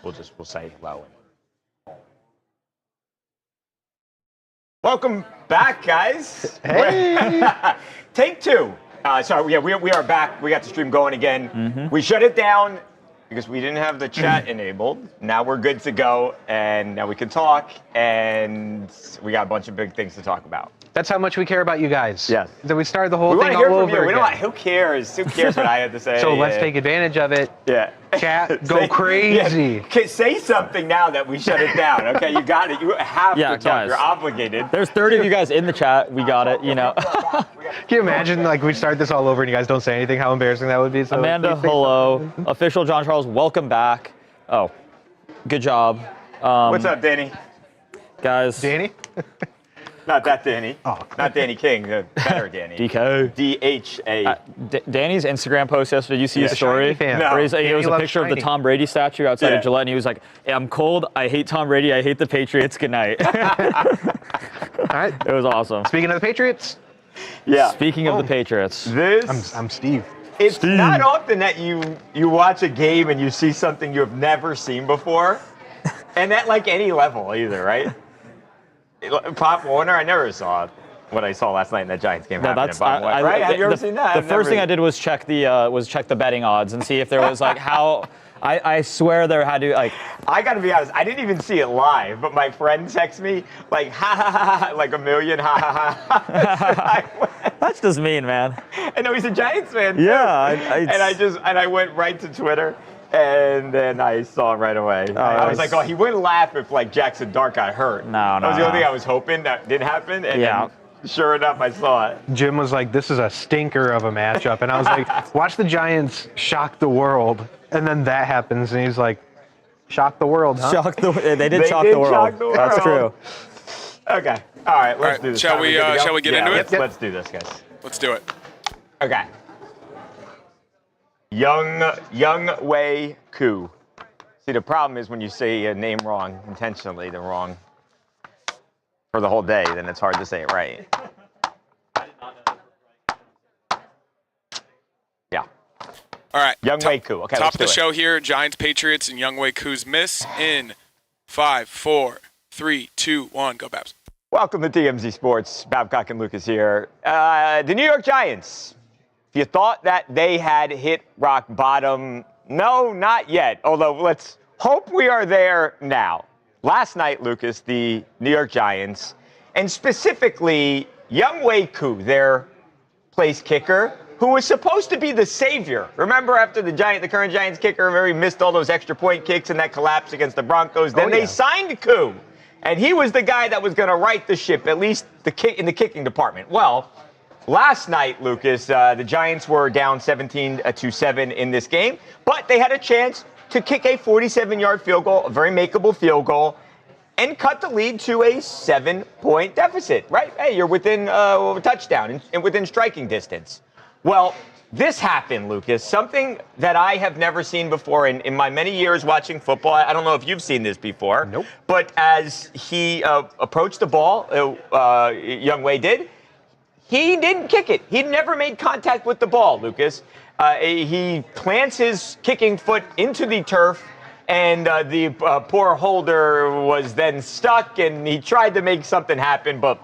we'll say hello. Welcome back, guys. Hey. Take two. Sorry, yeah, we are back. We got the stream going again. We shut it down because we didn't have the chat enabled. Now we're good to go, and now we can talk, and we got a bunch of big things to talk about. That's how much we care about you guys. Yes. So we started the whole thing want to hear all from over you. We don't again. want, who cares? Who cares what I had to say? So let's take advantage of it. Yeah. Chat, go crazy. Yeah. Say something now that we shut it down. Okay, you got it. You have to talk. Guys. You're obligated. There's 30 of you guys in the chat. We got it, you know. Can you imagine, like, we start this all over and you guys don't say anything? How embarrassing that would be. So Amanda, hello. Official John Charles, welcome back. Oh, good job. What's up, Danny? Guys. Danny? Not that Danny. Oh. Not Danny King, the better Danny. DK. DHA. Danny's Instagram post yesterday, you see his story? Fan. No. Where it was a picture of the Tom Brady statue outside of Gillette, and he was like, hey, I'm cold, I hate Tom Brady, I hate the Patriots, good night. All right. It was awesome. Speaking of the Patriots. Yeah. Speaking of the Patriots. This. I'm Steve. It's not often that you watch a game and you see something you have never seen before, and at like any level either, right? Pop Warner, I never saw what I saw last night in that Giants game. Right? Have you ever seen that? The first thing I did was check the betting odds and see if there was like how. I swear there had to like. I got to be honest. I didn't even see it live, but my friend texted me like ha ha ha, ha like a million ha ha ha. That's just mean, man. I know he's a Giants fan. Too. Yeah, I went right to Twitter. And then I saw it right away. I was like, oh, he wouldn't laugh if like Jackson Dart got hurt. No. That was the only thing I was hoping that didn't happen. And then, sure enough, I saw it. Jim was like, this is a stinker of a matchup. And I was like, watch the Giants shock the world. And then that happens. And he's like, shock the world, huh? They did shock the world. That's true. Okay. All right, let's do this. Shall we get into it? Let's do this, guys. Let's do it. Okay. Young Wei Koo. See, the problem is when you say a name wrong, intentionally the wrong, for the whole day, then it's hard to say it right. Yeah. All right. Young Wei Koo. Okay, top let's of the do show here, Giants, Patriots, and Young Wei Koo's miss in 5, 4, 3, 2, 1. Go, Babs. Welcome to TMZ Sports. Babcock and Lucas here. The New York Giants. If you thought that they had hit rock bottom, no, not yet. Although let's hope we are there now. Last night, Lucas, the New York Giants, and specifically Young Wei Koo, their place kicker, who was supposed to be the savior. Remember after the current Giants kicker, where he missed all those extra point kicks in that collapse against the Broncos? Then they signed Koo, and he was the guy that was going to right the ship, at least in the kicking department. Well, last night, Lucas, the Giants were down 17-7 in this game, but they had a chance to kick a 47-yard field goal, a very makeable field goal, and cut the lead to a 7-point deficit, right? Hey, you're within a touchdown and within striking distance. Well, this happened, Lucas, something that I have never seen before in my many years watching football. I don't know if you've seen this before. Nope. But as he approached the ball, Young Wei did, he didn't kick it. He never made contact with the ball, Lucas. He plants his kicking foot into the turf, and the poor holder was then stuck, and he tried to make something happen, but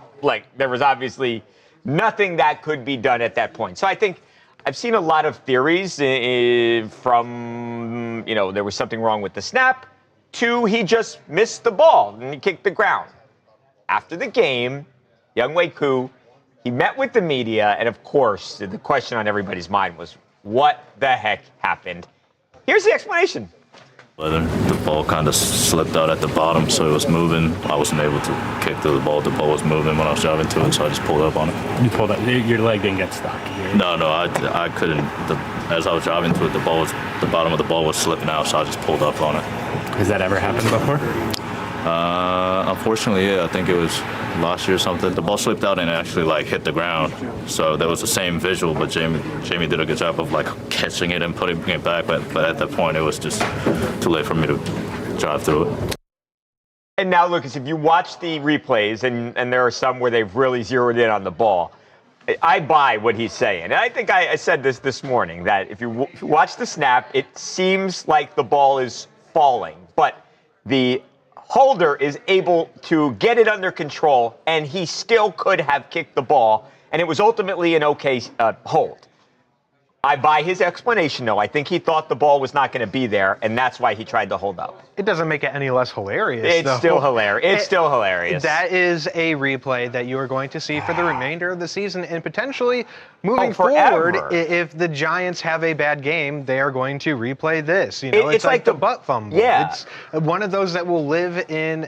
there was obviously nothing that could be done at that point. So I think I've seen a lot of theories from, there was something wrong with the snap, to he just missed the ball and he kicked the ground. After the game, Young Wei Koo, he met with the media, and of course, the question on everybody's mind was, what the heck happened? Here's the explanation. The ball kind of slipped out at the bottom, so it was moving. I wasn't able to kick through the ball. The ball was moving when I was driving to it, so I just pulled up on it. You pulled up. Your leg didn't get stuck. No, I couldn't. As I was driving to it, the bottom of the ball was slipping out, so I just pulled up on it. Has that ever happened before? Unfortunately, yeah. I think it was last year or something. The ball slipped out and it actually hit the ground. So there was the same visual, but Jamie did a good job of catching it and putting it back. But at that point, it was just too late for me to drive through it. And now, Lucas, if you watch the replays, and there are some where they've really zeroed in on the ball, I buy what he's saying. And I think I said this morning, that if you watch the snap, it seems like the ball is falling but the holder is able to get it under control, and he still could have kicked the ball, and it was ultimately an okay hold. I buy his explanation, though. I think he thought the ball was not going to be there, and that's why he tried to hold up. It doesn't make it any less hilarious. It's still hilarious. It's still hilarious. That is a replay that you are going to see for the remainder of the season, and potentially moving forward, if the Giants have a bad game, they are going to replay this. You know, it's like the butt fumble. Yeah. It's one of those that will live in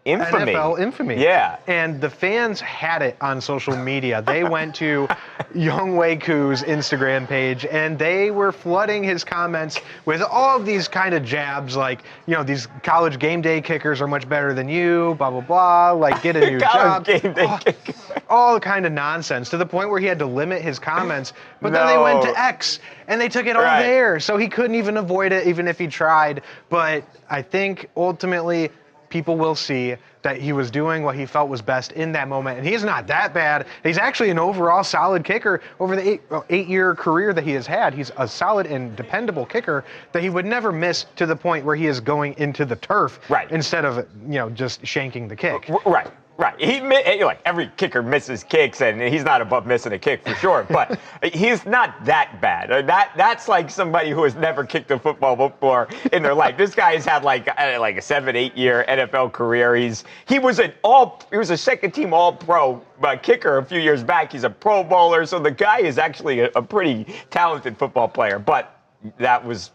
infamy. NFL infamy. Yeah. And the fans had it on social media. They went to Younghoe Koo's Instagram page, and they were flooding his comments with all of these kind of jabs, like, you know, these college game day kickers are much better than you, blah, blah, blah, like, get a new job. Game day kicker. All kind of nonsense, to the point where he had to limit his comments. But then they went to X, and they took it all there, so he couldn't even avoid it, even if he tried. But I think, ultimately, people will see that he was doing what he felt was best in that moment. And he's not that bad. He's actually an overall solid kicker over the eight-year career that he has had. He's a solid and dependable kicker that he would never miss to the point where he is going into the turf instead of, you know, just shanking the kick. Right. Like every kicker misses kicks, and he's not above missing a kick for sure. But he's not that bad. That's like somebody who has never kicked a football before in their life. This guy has had like a 7-8 year NFL career. He was a second team All-Pro kicker a few years back. He's a Pro Bowler, so the guy is actually a pretty talented football player. But that was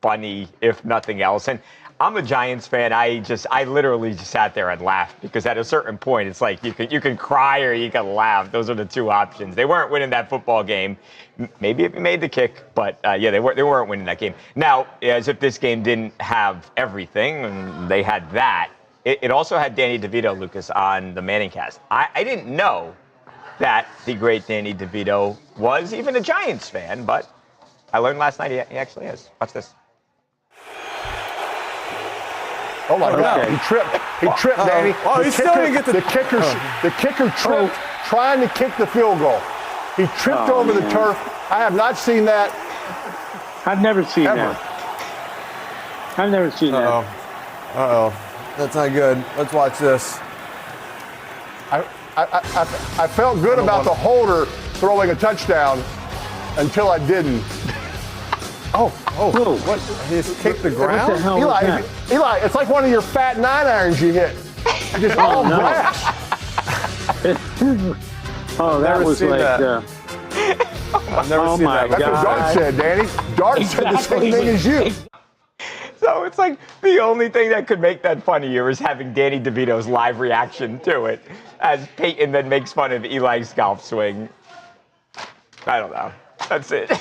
funny, if nothing else. And I'm a Giants fan. I literally just sat there and laughed, because at a certain point, it's like you can cry or you can laugh. Those are the two options. They weren't winning that football game. Maybe if he made the kick, but they weren't winning that game. Now, as if this game didn't have everything, and they had that, it also had Danny DeVito, Lucas, on the Manning cast. I didn't know that the great Danny DeVito was even a Giants fan, but I learned last night he actually is. Watch this. Oh my God! He tripped, Danny. Oh, he still didn't get the kicker. The kicker tripped trying to kick the field goal. He tripped over the turf. I have not seen that. I've never seen that. I've never seen that. That's not good. Let's watch this. I felt good about the holder throwing a touchdown until I didn't. What? He just kicked the ground? What the hell was that? Eli, it's like one of your fat 9-irons you hit. Just all grass. That was like. I've never seen that. That's what Dart said, Danny. Dart said the same thing as you. So it's like the only thing that could make that funnier is having Danny DeVito's live reaction to it, as Peyton then makes fun of Eli's golf swing. I don't know. That's it.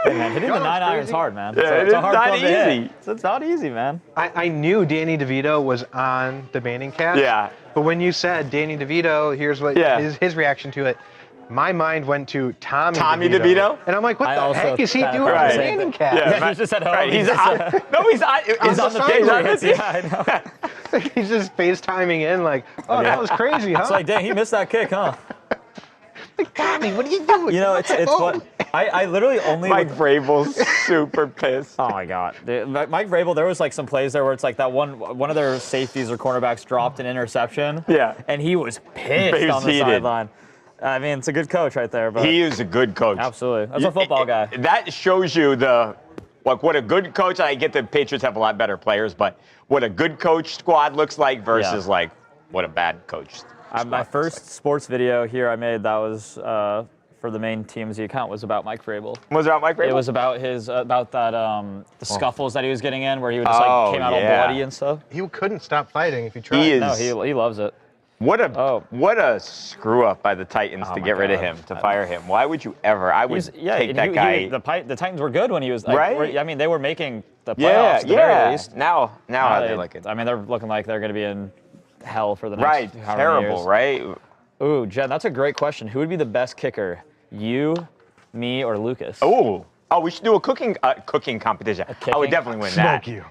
Hey, man, hitting the 9-iron's hard, man. Yeah, it's a hard not club to hit. easy. It's not easy, man. I knew Danny DeVito was on the Manning cast. Yeah. But when you said Danny DeVito, here's what his reaction to it. My mind went to Tommy DeVito. And I'm like, what the heck is he doing on the Manning cast? Yeah, he just said, he's on the page. Yeah, I know. He's just FaceTiming in like, that was crazy, huh? It's like, dang, he missed that kick, huh? Like, Tommy, what are you doing? You know, it's what I literally only. Mike Vrabel's super pissed. Oh my God, Mike Vrabel. There was like some plays there where it's like that one of their safeties or cornerbacks dropped an interception. Yeah, and he was pissed on the sideline. I mean, it's a good coach right there. But he is a good coach. Absolutely, that's a football guy. That shows you what a good coach. I get the Patriots have a lot better players, but what a good coach squad looks like versus like what a bad coach. My first sports video here I made that was for the main TMZ account was about Mike Vrabel. Was it about Mike Vrabel? It was about the scuffles that he was getting in, where he would just like came out all bloody and stuff. He couldn't stop fighting if he tried. He loves it. What a screw up by the Titans to get rid of him, to fire him. Why would you ever? I would take that guy. The Titans were good when he was right. I mean, they were making the playoffs at the very least. Now how they looking? I mean, they're looking like they're going to be in hell for the next terrible years. Right. Ooh, Jen, that's a great question. Who would be the best kicker? You, me, or Lucas? Oh, we should do a cooking competition. I would definitely win that. Smoke you.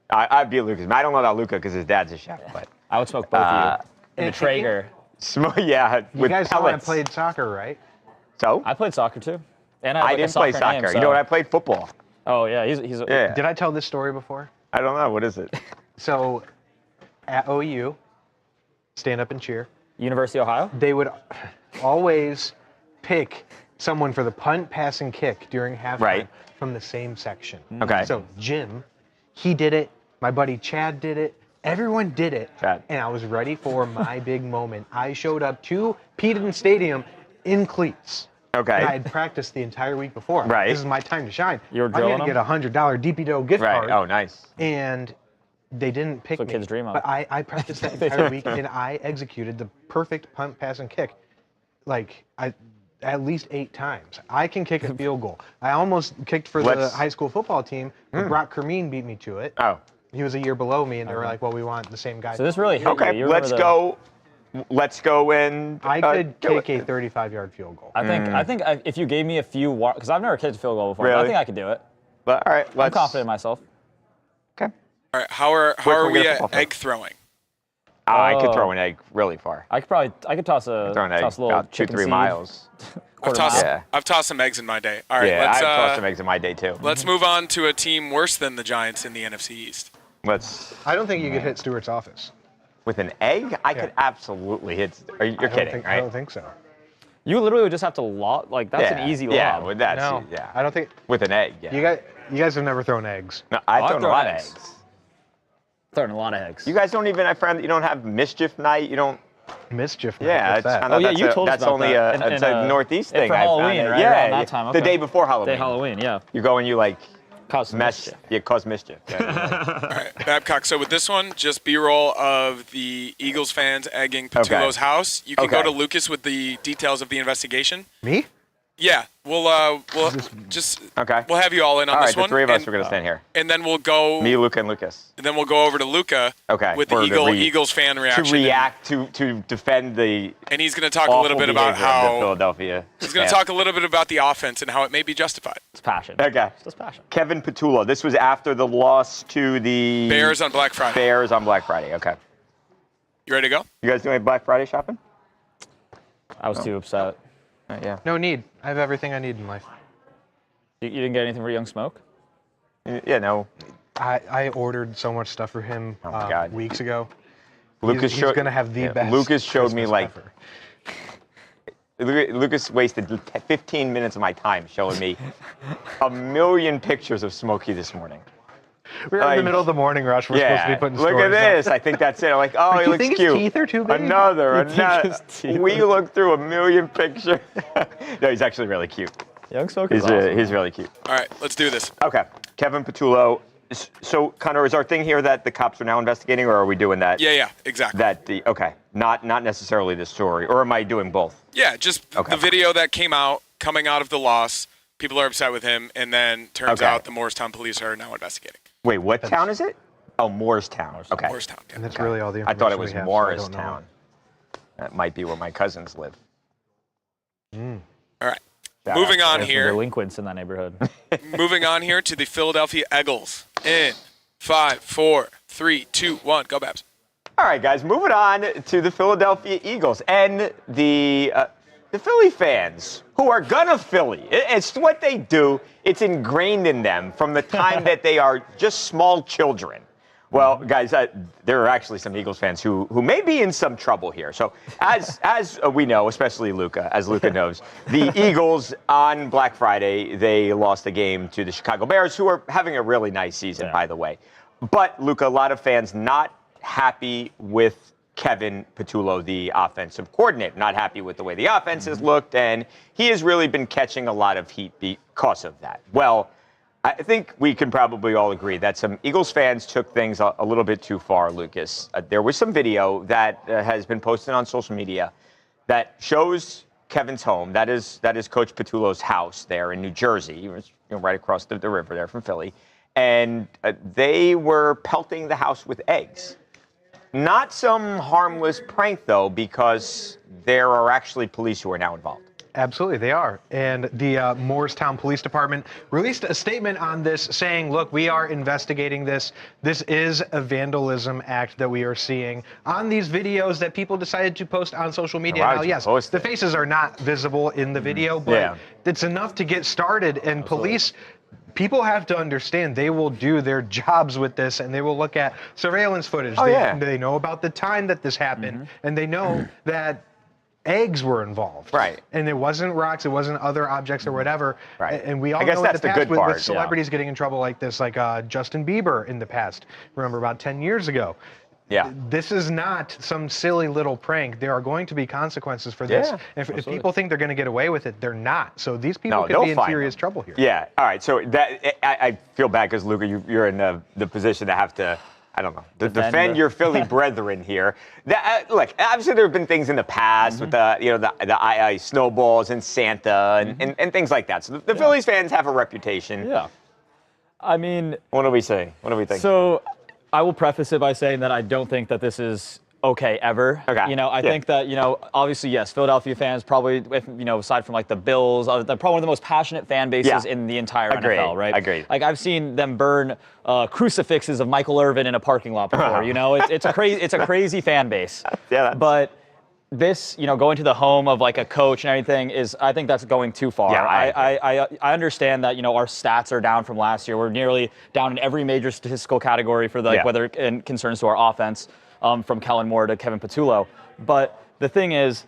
I'd be Lucas. I don't know about Luca because his dad's a chef, but I would smoke both of you. In the Traeger. You guys know I played soccer, right? So? I played soccer too. And I didn't play soccer. You know what? I played football. Oh yeah, he's Yeah. Did I tell this story before? I don't know. What is it? So, at OU, stand up and cheer. University of Ohio. They would always pick someone for the punt, pass, and kick during halftime Right. from the same section. Okay. So Jim, he did it. My buddy Chad did it. Everyone did it. Chad. And I was ready for my big moment. I showed up to Pt.2 Stadium in cleats. Okay. And I had practiced the entire week before. Right. This is my time to shine. You were I'm going to drilling get a $100 DPDO gift Right. card. Oh, nice. And they didn't pick what me. kids dream of. But I practiced that entire week, and I executed the perfect punt, pass, and kick. At least 8 times. I can kick a field goal. I almost kicked for the high school football team, but Brock Kermeen beat me to it. Oh. He was a year below me, and they were like, well, we want the same guy. So this really hit Okay. you. You Let's remember go. Let's go and. I could do kick it. a 35-yard field goal. I think if you gave me a few, because I've never kicked a field goal before, but I Really? think I could do it. But, all right. I'm confident in myself. Okay. All right, how are can we we get a at football field? egg throwing? I could throw an egg really far. I could toss a Throw an egg little about 2-3 chicken seed. miles. I've tossed some eggs in my day. All right, Yeah, let's I've tossed some eggs in my day too. let's move on to a team worse than the Giants in the NFC East. I don't think you could hit Stewart's office. With an egg, I could absolutely hit. You're kidding, I right? don't think so. You literally would just have to lob. Like that's an easy lob. Yeah, with that. No, Yeah. I don't think. With an egg. Yeah. You guys have never thrown eggs. No, I've I've thrown a thrown lot of eggs. eggs. Throwing a lot of eggs. You guys don't even. I found that you don't have mischief night. You don't. Mischief. night, Yeah, what's it's that? kind of. Oh, yeah, that's you told us that's about only that. it's a Northeast thing. for I found Halloween, it. right? Yeah, Around that time, the okay. day before Halloween. Day Halloween, yeah. You go and you like Cause some mess. mischief. You cause mischief. Yeah. All right, Babcock. So with this one, just B-roll of the Eagles fans egging Petulo's house. You can go to Lucas with the details of the investigation. Me? Yeah, we'll just Okay. we'll have you all in on All this right, the one. three of us and, are gonna stand here. and then we'll go. Me, Luca, and Lucas. And then we'll go over to Luca. Okay, With the for Eagles fan reaction. To react to defend the. And he's going to talk a little bit about behavior of the how Philadelphia. he's going to talk a little bit about the offense and how it may be justified. It's passion. Okay. It's just passion. Kevin Petullo. This was after the loss to the Bears on Black Friday. Bears on Black Friday. Okay. You ready to go? You guys doing Black Friday shopping? I was too upset. Yeah. No need. I have everything I need in life. You didn't get anything for Young Smoke? Yeah. No. I ordered so much stuff for him Oh my God. weeks ago. Lucas he's showed. going to have the best. Lucas showed me Christmas like. ever. Lucas wasted 15 minutes of my time showing me a million pictures of Smokey this morning. We're in the middle of the morning rush. We're supposed to be putting look at stories this. up. I think that's it. I'm like, oh, he you looks think cute. his teeth are too big? Another. You think his teeth We looked through a million pictures. No, he's actually really cute. Young Smoke is He's really cute. All right, let's do this. Okay, Kevin Petullo. So, Connor, is our thing here that the cops are now investigating, or are we doing that? Yeah, exactly. Not necessarily the story, or am I doing both? Yeah, just the video that came out coming out of the loss. People are upset with him, and then turns out the Morristown police are now investigating. Wait, what town is it? Oh, Morristown. Okay. Morristown. Yeah. And that's really all the I information thought it was we have, so I don't know. Morristown. That might be where my cousins live. All right. Moving on There's here. delinquents in that neighborhood. Moving on here to the Philadelphia Eagles. In 5, 4, 3, 2, 1. Go, Babs. All right, guys, moving on to the Philadelphia Eagles and the Philly fans who are gonna Philly. It's what they do. It's ingrained in them from the time that they are just small children. Well, guys, there are actually some Eagles fans who may be in some trouble here. So, as we know, especially Luca, as Luca knows, the Eagles on Black Friday, they lost a game to the Chicago Bears, who are having a really nice season, by the way. But, Luca, a lot of fans not happy with Kevin Petullo, the offensive coordinator, not happy with the way the offense has looked, and he has really been catching a lot of heat because of that. Well, I think we can probably all agree that some Eagles fans took things a little bit too far, Lucas. There was some video that has been posted on social media that shows Kevin's home. That is Coach Petullo's house there in New Jersey. He was right across the river there from Philly. And they were pelting the house with eggs. Not some harmless prank, though, because there are actually police who are now involved. Absolutely, they are. And the Morristown Police Department released a statement on this saying, look, we are investigating this. This is a vandalism act that we are seeing on these videos that people decided to post on social media. Now, yes, the faces are not visible in the video, but it's enough to get started. And police people have to understand they will do their jobs with this, and they will look at surveillance footage. They know about the time that this happened, and they know that eggs were involved. Right. And it wasn't rocks, it wasn't other objects or whatever. Right. And we all I guess know that's in the the past good part, with celebrities getting in trouble like this, like Justin Bieber in the past. Remember about 10 years ago. Yeah. This is not some silly little prank. There are going to be consequences for this. If people think they're going to get away with it, they're not. So these people could be in serious trouble here. Yeah. All right. So that I feel bad because Luca, you're in the position to have to, I don't know, defend your Philly brethren here. Look, obviously there have been things in the past with the snowballs and Santa and things like that. So the Phillies fans have a reputation. Yeah. I mean, what do we say? What do we think? So I will preface it by saying that I don't think that this is okay ever. Okay. I think that, obviously, yes, Philadelphia fans probably, aside from like the Bills, they're probably one of the most passionate fan bases in the entire NFL, right? Agreed. Like I've seen them burn crucifixes of Michael Irvin in a parking lot before. It's a crazy fan base. But this, going to the home of like a coach and everything I think that's going too far. Yeah, I understand that, our stats are down from last year. We're nearly down in every major statistical category for whether it concerns to our offense, from Kellen Moore to Kevin Patullo. But the thing is,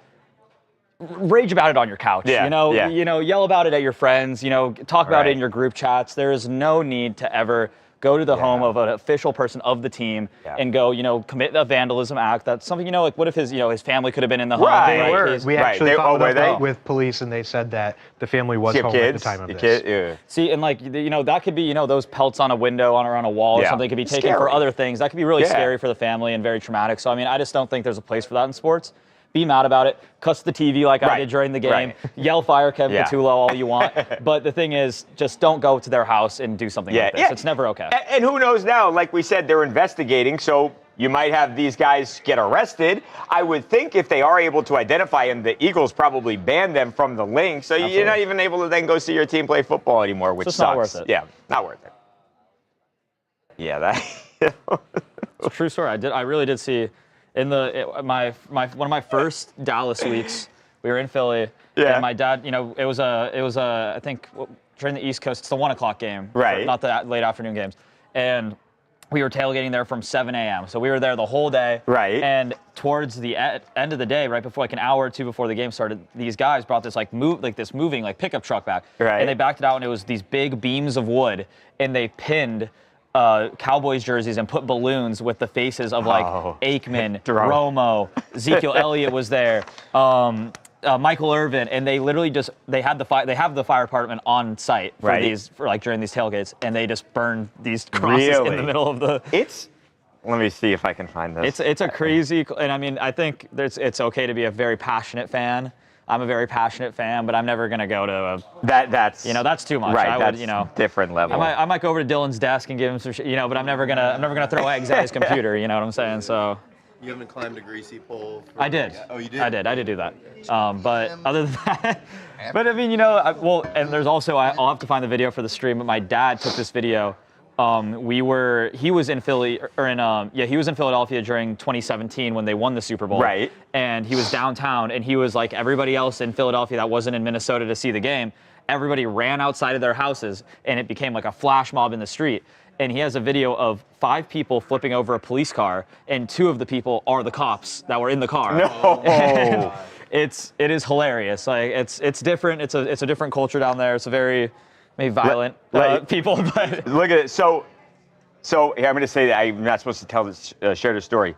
rage about it on your couch. Yell about it at your friends, talk about it in your group chats. There is no need to ever go to the home of an official person of the team and go, commit a vandalism act. That's something, like what if his family could have been in the home? They were. We actually followed up with police, and they said that the family was home at the time of this. See, and that could be, those pelts on a window or on a wall or something could be taken for other things. That could be really scary for the family and very traumatic. So, I just don't think there's a place for that in sports. Be mad about it. Cuss the TV like I did during the game. Yell fire Kevin Patullo all you want. But the thing is, just don't go to their house and do something like this. It's never okay. And who knows now? Like we said, they're investigating, so you might have these guys get arrested. I would think if they are able to identify him, the Eagles probably banned them from the link, so you're not even able to then go see your team play football anymore, which sucks. Not worth it. Yeah, not worth it. Yeah, it's a true story. I really did see. In one of my first Dallas weeks, we were in Philly, and my dad, it was I think during the East Coast, it's the 1 o'clock game, not the late afternoon games, and we were tailgating there from 7 a.m. So we were there the whole day, and towards the end of the day, right before an hour or two before the game started, these guys brought this moving pickup truck back, and they backed it out, and it was these big beams of wood, and they pinned Cowboys jerseys and put balloons with the faces of Aikman, Romo, Ezekiel Elliott was there, Michael Irvin, and they literally they have the fire department on site for during these tailgates, and they just burned these crosses in the middle of the. Let me see if I can find this. It's a crazy, and I think it's okay to be a very passionate fan. I'm a very passionate fan, but I'm never gonna go to that's that's too much. That's different level. I might go over to Dylan's desk and give him some but I'm never gonna throw eggs at his computer. You know what I'm saying? So. You haven't climbed a greasy pole? I did. Oh, you did? I did do that. But other than that, and there's also I'll have to find the video for the stream. But my dad took this video. He was in Philly, he was in Philadelphia during 2017 when they won the Super Bowl. Right. And he was downtown, and he was like everybody else in Philadelphia that wasn't in Minnesota to see the game. Everybody ran outside of their houses, and it became like a flash mob in the street. And he has a video of 5 people flipping over a police car, and 2 of the people are the cops that were in the car. No. It is hilarious. Like it's different. It's a different culture down there. It's a very maybe violent people, but look at it. So here, I'm going to say that I'm not supposed to share the story.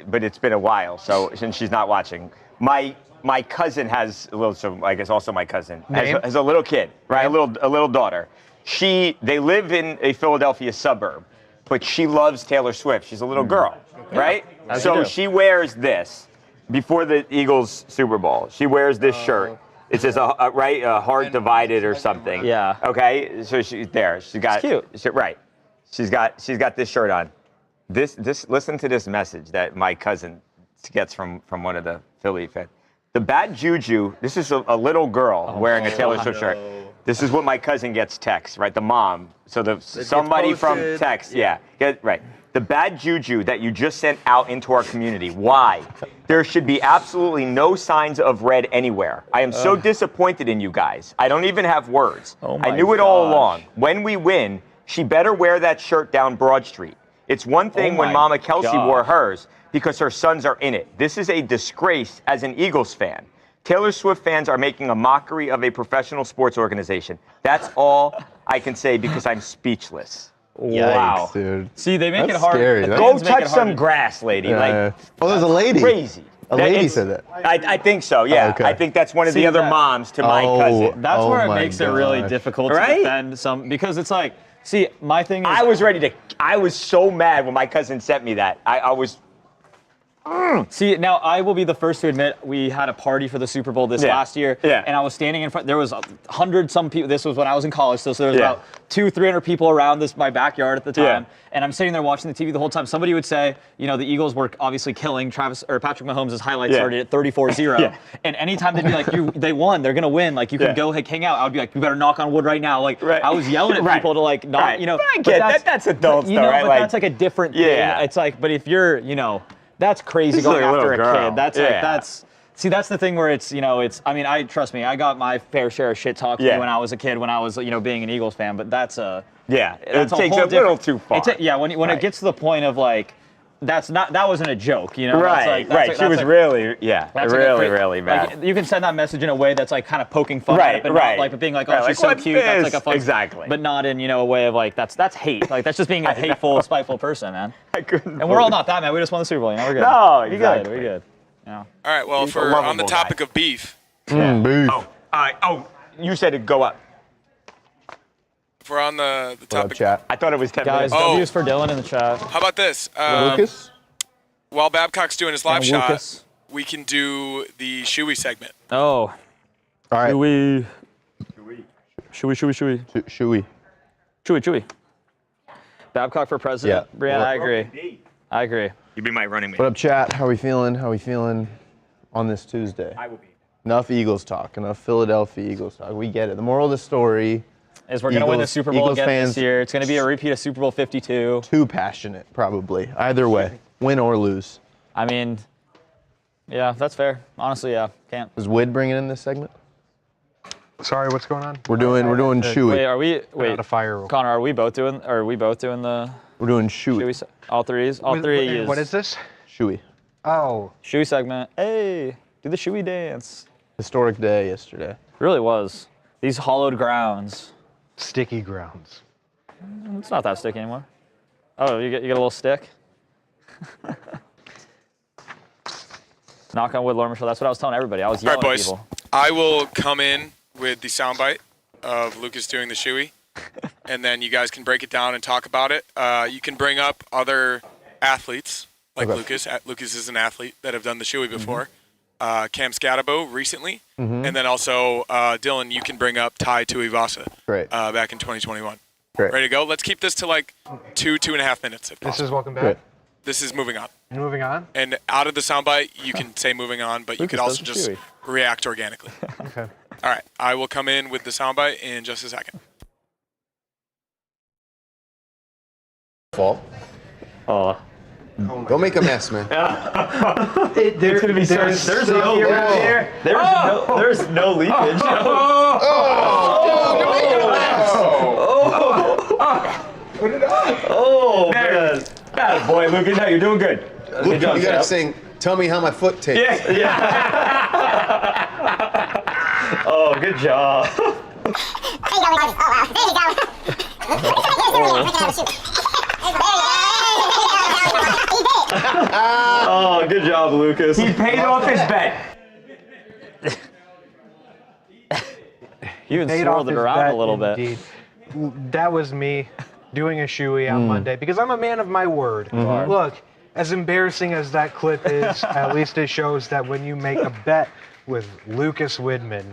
But it's been a while. So since she's not watching, my cousin has I guess also my cousin has a little kid, right? A little daughter. They live in a Philadelphia suburb, but she loves Taylor Swift. She's a little girl, right? So she wears this before the Eagles Super Bowl. She wears this shirt. It says a heart divided or something. Yeah. Okay. So she's there. She got. It's cute. Right. She's got this shirt on. Listen to this message that my cousin gets from one of the Philly fans. The bad juju. This is a little girl wearing a Taylor Swift shirt. This is what my cousin gets text, right? The mom. So somebody from text, right. the bad juju that you just sent out into our community. Why? There should be absolutely no signs of red anywhere. I am so disappointed in you guys. I don't even have words. I knew it all along. When we win, she better wear that shirt down Broad Street. It's one thing when Mama Kelsey wore hers because her sons are in it. This is a disgrace as an Eagles fan. Taylor Swift fans are making a mockery of a professional sports organization. That's all I can say because I'm speechless. Wow. Yikes, dude. See, they make That's it hard. scary. The Go fans make touch it some hard. grass, lady. Yeah. Oh, there's a lady. Crazy. A lady It's- said that. I think so, yeah. Okay. I think that's one of the See, other that- moms to my cousin. That's where it my makes it really gosh. difficult to Right? defend some, because it's like, see, my thing is, I was so mad when my cousin sent me that. I was. see, now I will be the first to admit we had a party for the Super Bowl this last year, and I was standing in front. There was 100-some people. This was when I was in college, so there was about 200-300 people around my backyard at the time, and I'm sitting there watching the TV the whole time. Somebody would say, you know, the Eagles were obviously killing Patrick Mahomes' highlights started at 34-0, and anytime they'd be like, they won, they're gonna win, like you can go hang out. I would be like, you better knock on wood right now. Like I was yelling at people to like not, you know. I get that. That's adults, you though, know, right? but Like, that's like a different thing. It's like, but if you're, you know. That's crazy This is going like a after a little girl. kid. That's like that's the thing where it's, you know, it's, I mean, trust me, I got my fair share of shit talked to me when I was a kid, when I was, you know, being an Eagles fan, but that's it that's takes whole a little too far. When it gets to the point of like, that wasn't a joke, you know? Right. She was really mad. Like, you can send that message in a way that's like kind of poking fun at it, but not like being like, oh, she's so cute. That's like a fun, exactly. But not in, you know, a way of like that's hate. Like that's just being a hateful, spiteful person, man. I couldn't. And we're all not that, man. We just won the Super Bowl. You know, we're good. No, we exactly. good. We good. Yeah. All right, well, He's a on the lovable topic guy. of beef, Beef. You said it go up. if we're on the What up, topic, chat? I thought it was 10 Guys, minutes. W's for Dylan in the chat. how about this? Lucas? While Babcock's doing his live And shot, Lucas. we can do the Shoey segment. Oh. All right. Chewy. Babcock for president. Yeah. Brianna, I agree. You be my running mate. What up, chat? How we feeling? How we feeling on this Tuesday? I will be. Enough Eagles talk. Enough Philadelphia Eagles talk. We get it. The moral of the story, Is we're going to win the Super Bowl Eagles again fans- this year. It's going to be a repeat of Super Bowl 52. too passionate, probably. Either way, win or lose. I mean, yeah, that's fair. Honestly, yeah, can't. Is Wid bringing in this segment? Sorry, what's going on? We're doing Chewy. Wait, Out of fire. Connor, are we both doing the We're doing Chewy. Chewy all threes? All three. What is this? Chewy. Oh, Chewy segment. Hey, do the Chewy dance. Historic day yesterday. It really was. These hollowed grounds. sticky grounds. It's not that sticky anymore. Oh, you get a little stick? Knock on wood, Lauren Michelle. That's what I was telling everybody. I was All yelling right, at boys. people. I will come in with the soundbite of Lucas doing the Shoey, and then you guys can break it down and talk about it. You can bring up other athletes like Lucas. Lucas is an athlete that have done the Shoey before. Cam Scatabo recently, and then also Dylan. You can bring up Tai Tuivasa. Great. Back in 2021. Great. Ready to go? Let's keep this to like 2.5 minutes if This possible. is welcome back. Great. This is moving on. Moving on. And out of the soundbite, you can say moving on, but you could also just react organically. Okay. All right, I will come in with the soundbite in just a second. Fault. Oh. Don't make a mess, man. There's gonna be there's no leakage. Oh man. Bad boy, Lucas. No, you're doing good. Luke, you gotta sing, tell me how my foot tastes. Oh, good job. Oh, good job, Lucas. He paid off his bet. You even Paid swirled off it his around bet, a little bit. indeed. That was me doing a shoey on Monday because I'm a man of my word. Look, as embarrassing as that clip is, at least it shows that when you make a bet with Lucas Widman,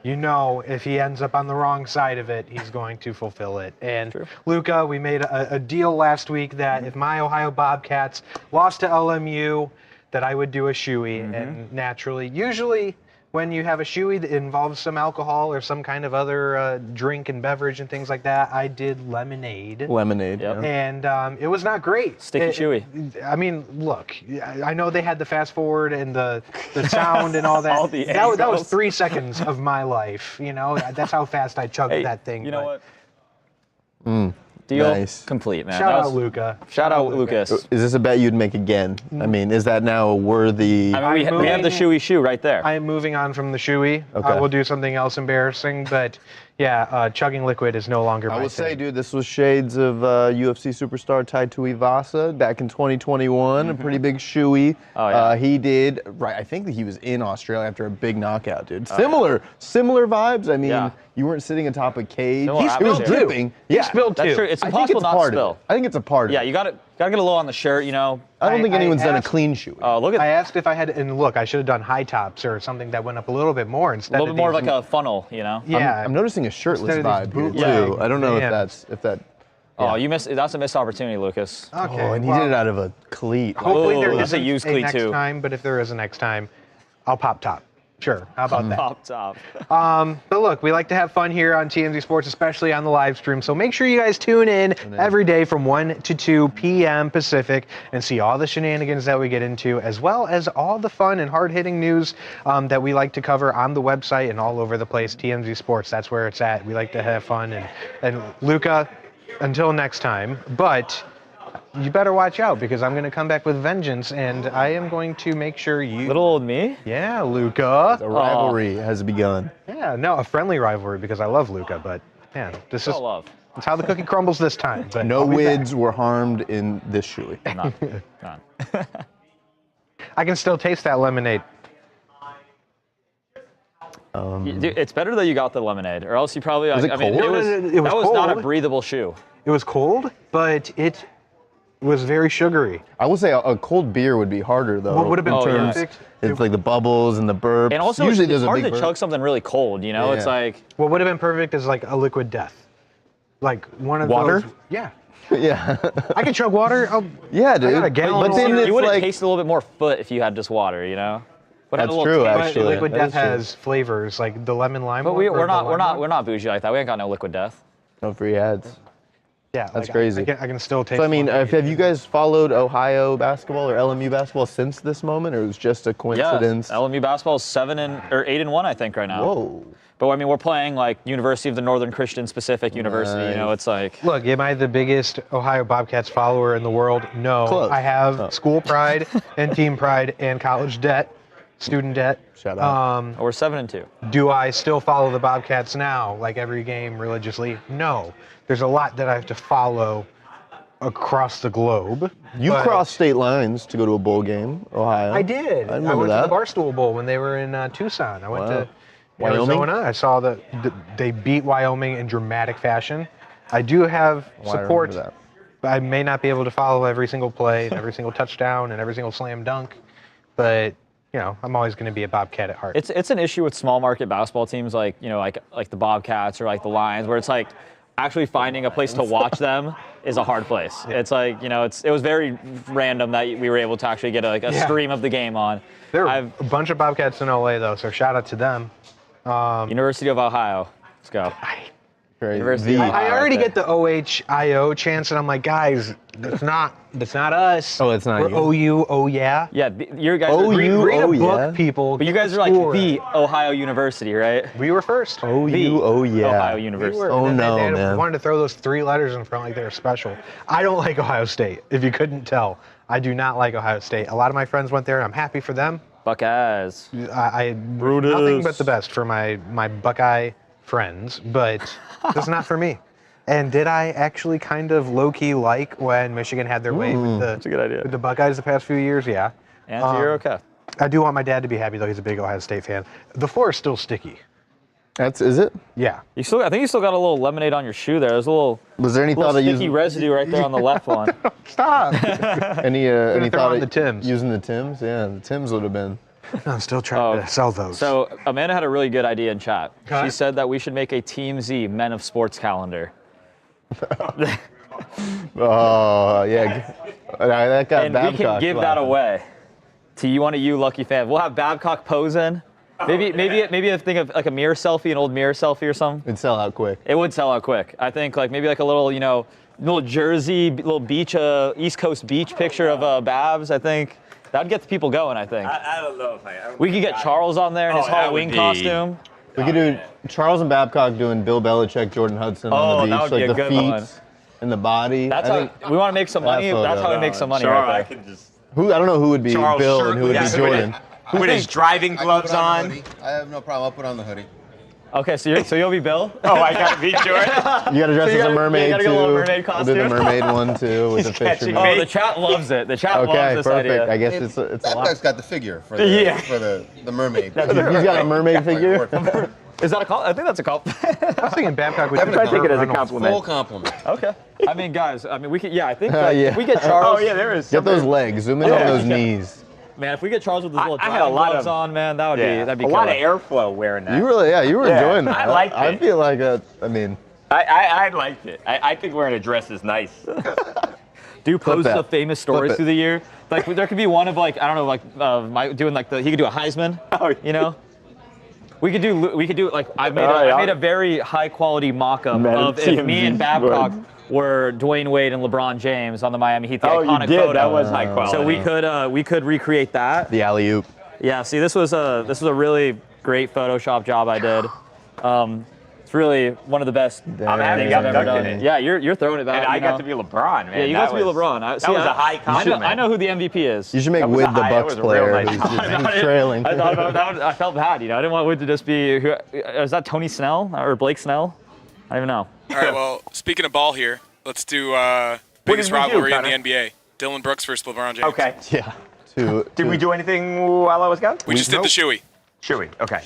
you know if he ends up on the wrong side of it, he's going to fulfill it. And Luca, we made a deal last week that if my Ohio Bobcats lost to LMU, that I would do a shoey. And naturally, usually when you have a shoey that involves some alcohol or some kind of other drink and beverage and things like that, I did lemonade. Lemonade. Yep. And it was not great. Sticky chewy. I mean, look, I know they had the fast forward and the sound and all that. All the that was angles. 3 seconds of my life. You know, that's how fast I chugged Hey, that thing. you know but what? Deal Nice. complete, man. Shout That out was- Luca. Shout out Lucas. Is this a bet you'd make again? I mean, is that now a worthy? I mean, we have the shoey shoe right there. I am moving on from the shoey. Okay. I will do something else embarrassing, but yeah, chugging liquid is no longer my I thing. would say, dude, this was shades of UFC superstar Taito Ivasa back in 2021. A pretty big shoey. Oh, yeah. He did right. I think that he was in Australia after a big knockout, dude. Similar vibes. I mean, Yeah. you weren't sitting atop a cage. Similar It was atmosphere. dripping. Yeah, spilled That's too. true. It's I think impossible it's not to part spill. of it. I think it's a part of Yeah, it. you gotta get a little on the shirt, you know. I don't think I anyone's done a asked- clean shoey. Oh, look at I asked if I had, and look, I should have done high tops or something that went up a little bit more a instead little of bit more of these- like a funnel, you know. Yeah, I'm noticing a shirtless Instead of vibe these here bootleg too. I don't know bands. if that. Oh, you missed. That's a missed opportunity, Lucas. Okay. Oh, and he well, did it out of a cleat. Hopefully there Oh, that's a isn't used cleat next too. time, but if there is a next time, I'll pop top. Sure. How about that? Pop top. But look, we like to have fun here on TMZ Sports, especially on the live stream. So make sure you guys tune in every day from 1 to 2 p.m. Pacific and see all the shenanigans that we get into, as well as all the fun and hard-hitting news that we like to cover on the website and all over the place. TMZ Sports, that's where it's at. We like to have fun. And Luca, until next time, but you better watch out because I'm going to come back with vengeance, and I am going to make sure you... Little old me. Yeah, Luca. A rivalry has begun. Yeah, no, a friendly rivalry because I love Luca, but man, this is All love. it's how the cookie crumbles this time. But No I'll be back. wids were harmed in this shoey. None. I can still taste that lemonade. Dude, it's better that you got the lemonade, or else you probably. Was it I mean, cold? it was. No, it was that was not a cold. breathable shoe. It was cold, but it was very sugary. I will say a cold beer would be harder though. What would have been Oh, yeah. perfect? It's like the bubbles and the burps. And also, usually it's there's a hard big to burp. chug something really cold. You know, it's Yeah. like. What would have been perfect is like a liquid death, like one of Water? those. Yeah, Yeah. I can chug water. Yeah, dude. I got a gallon. But then of water. it's You would have like tasted a little bit more foot if you had just water. You know. But That's true, But actually. liquid That death is true. has flavors like the lemon lime. But one, or we're the not lime one. we're not bougie like that. We ain't got no liquid death. no free ads. Yeah, That's like, crazy. I can still taste. So I mean, one. have you guys followed Ohio basketball or LMU basketball since this moment, or it was just a Yeah. coincidence? LMU basketball is 8-1, I think, right now. Whoa. But I mean, we're playing like University of the Northern Christian Pacific University. You know, Nice. it's like. Look, am I the biggest Ohio Bobcats follower in the world? No. Close. I have Oh. school pride and team pride and college debt, student debt. Shout out. We're 7-2. Do I still follow the Bobcats now, like every game religiously? No. There's a lot that I have to follow across the globe. You but crossed state lines to go to a bowl game, Ohio. I did. I remember went that. to the Barstool Bowl when they were in Tucson. I went Wow. to Wyoming? Arizona. I saw that they beat Wyoming in dramatic fashion. I do have Oh, I support. remember But I may not be able to follow every single play, and every single touchdown, and every single slam dunk. But you know, I'm always going to be a Bobcat at heart. It's an issue with small market basketball teams like like the Bobcats or like the Lions, where it's like actually finding a place to watch them is a hard place. It's like it was very random that we were able to actually get a stream of the game on. There are a bunch of Bobcats in LA though, so shout out to them. University of Ohio. Let's go. Crazy. University The- of I already there. get the OHIO chance, and I'm like, guys, that's not us. Oh, it's not We're you? OU, oh yeah. Yeah, your guys. Oh, are, you- Read a book, yeah. people. but you Get guys the are like score. the Ohio University, right? We were first. Oh, The you, oh yeah. Ohio We University. were. Oh, And no, they man. wanted to throw those 3 letters in front like they were special. I don't like Ohio State. If you couldn't tell, I do not like Ohio State. A lot of my friends went there, and I'm happy for them. Buckeyes. I Brutus. nothing but the best for my Buckeye friends, but it's not for me. And did I actually kind of low-key like when Michigan had their way with a good idea. with the Buckeyes the past few years? Yeah. And you're okay. I do want my dad to be happy, though. He's a big Ohio State fan. The floor is still sticky. Is it? Yeah. I think you still got a little lemonade on your shoe there. There's a little Was there any thought of sticky using residue right there on the left one. Stop. any throw thought on of the Tims. using the Tims? Yeah, the Tims would have been. I'm still trying to sell those. So Amanda had a really good idea in chat. Okay. She said that we should make a TMZ Men of Sports calendar. Oh yeah, that got And we Babcock can give that laughing. away to one of you lucky fans. We'll have Babcock pose in. maybe I think of like a mirror selfie, an old mirror selfie or something. It'd sell out quick. It would sell out quick. I think like maybe like a little, little Jersey, little beach, East Coast beach picture of Babs. I think that would get the people going. I think. I don't know if we could get Charles on there in his Halloween costume. We could do Charles and Babcock doing Bill Belichick, Jordan Hudson on the beach, that would be like a the good feet one. and the body. That's how we want to make some money. That's how we make some money right there. I don't know who would be Charles Bill and who would be Jordan. With his driving gloves on. I have no problem. I'll put on the hoodie. Okay, so you'll be Bill. Oh, I got to be Jordan. You got to dress as a mermaid you gotta too. get a little mermaid costume. We'll do the mermaid one too with the fish. Oh, the chat loves it. The chat loves this perfect. idea. I guess it's a lot. Babcock's got the figure for the mermaid. He's got a mermaid figure. Is that a call? I think that's a call. I was thinking Babcock would I take it as a compliment. Full compliment. Okay. I mean, guys. I mean, we could. Yeah, I think if we get Charles. Oh yeah, there is. Get those legs. Zoom in on those knees. Man, if we get Charles with his little I had a driving lot gloves of- on, man, that'd be a lot of killer. airflow wearing that. You were enjoying that. I liked I it. feel like I liked it. I think wearing a dress is nice. Do post that. the famous stories Flip it. through the year. Like there could be one of like I don't know like doing like he could do a Heisman. Oh, We could do like I made a very high quality mock-up Man, of if me TMZ and Babcock Sports. were Dwayne Wade and LeBron James on the Miami Heat. The Oh, you iconic did. photo. That was high quality. So we could recreate that. the alley oop. Yeah. See, this was a really great Photoshop job I did. It's really one of the best I'm happy things you I've ever got done. in it. Yeah, you're throwing it back. And I got to be LeBron, man. Yeah, you got to be LeBron. That was a high compliment. I know who the MVP is. You should make That was Wood a the high- that Bucks was a real player nice who's trailing. I thought about that. I felt bad. I didn't want Wood to just be. Is that Tony Snell or Blake Snell? I don't even know. All right, well, speaking of ball here, let's do did we biggest do, rivalry in Connor? the NBA. Dylan Brooks versus LeBron James. Okay. Yeah. Did we do anything while I was gone? We just did the shoey. Chewy. Okay.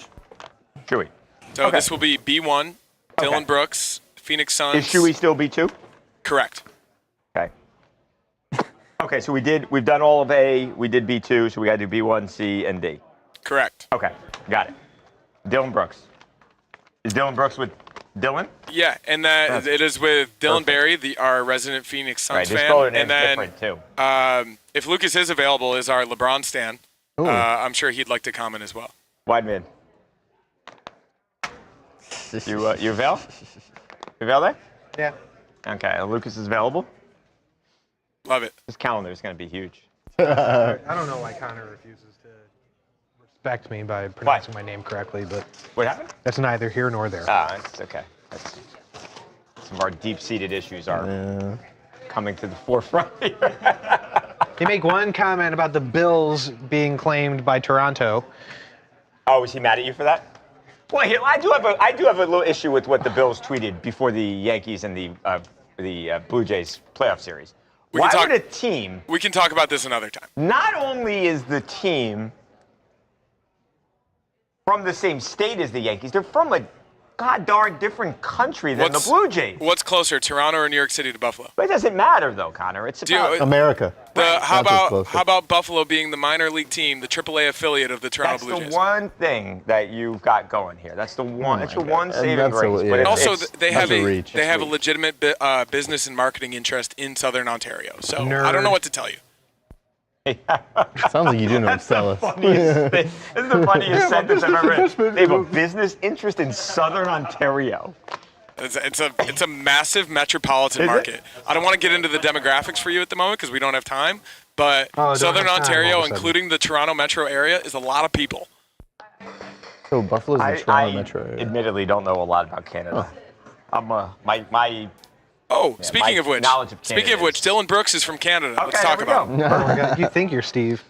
Chewy. So Okay. this will be B1, Dylan Okay. Brooks, Phoenix Suns. Is Chewy still B2? Correct. Okay. Okay, so we've done all of A, we did B2, so we got to do B1, C, and D. Correct. Okay, got it. Dylan Brooks. Is Dylan Brooks with Dylan? Yeah, and that it is with Dylan Berry, our resident Phoenix Suns Right, this fan. color And name's then different too. if Lucas is available, is our LeBron stan. I'm sure he'd like to comment as well. Wide mid. You avail? You avail there? Yeah. Okay, Lucas is available. Love it. This calendar is going to be huge. I don't know why Connor refuses to respect me by pronouncing my name correctly, but What happened? that's neither here nor there. It's okay. Some of our deep-seated issues are coming to the forefront here. They make one comment about the Bills being claimed by Toronto. Oh, was he mad at you for that? Well, I do have a little issue with what the Bills tweeted before the Yankees and the Blue Jays playoff series. Why would a team? We can talk about this another time. Not only is the team from the same state as the Yankees, they're from a god darn different country than the Blue Jays. What's closer, Toronto or New York City to Buffalo? But it doesn't matter though, Connor. It's about America. How about Buffalo being the minor league team, the AAA affiliate of the Toronto Blue Jays? That's the one thing that you've got going here. That's the one. That's your one saving grace. yeah. But And also, it's they have a legitimate business and marketing interest in Southern Ontario. So I don't know what to tell you. Sounds like you do know what to sell us. funniest thing. This is the funniest sentence I've ever read. They have a business interest in Southern Ontario. It's a massive metropolitan market. I don't want to get into the demographics for you at the moment because we don't have time. But Southern Ontario, including the Toronto metro area, is a lot of people. So Buffalo's the Toronto metro area. Admittedly don't know a lot about Canada. My Speaking of which, Dylan Brooks is from Canada. Let's talk about him. Oh my God, you think you're Steve?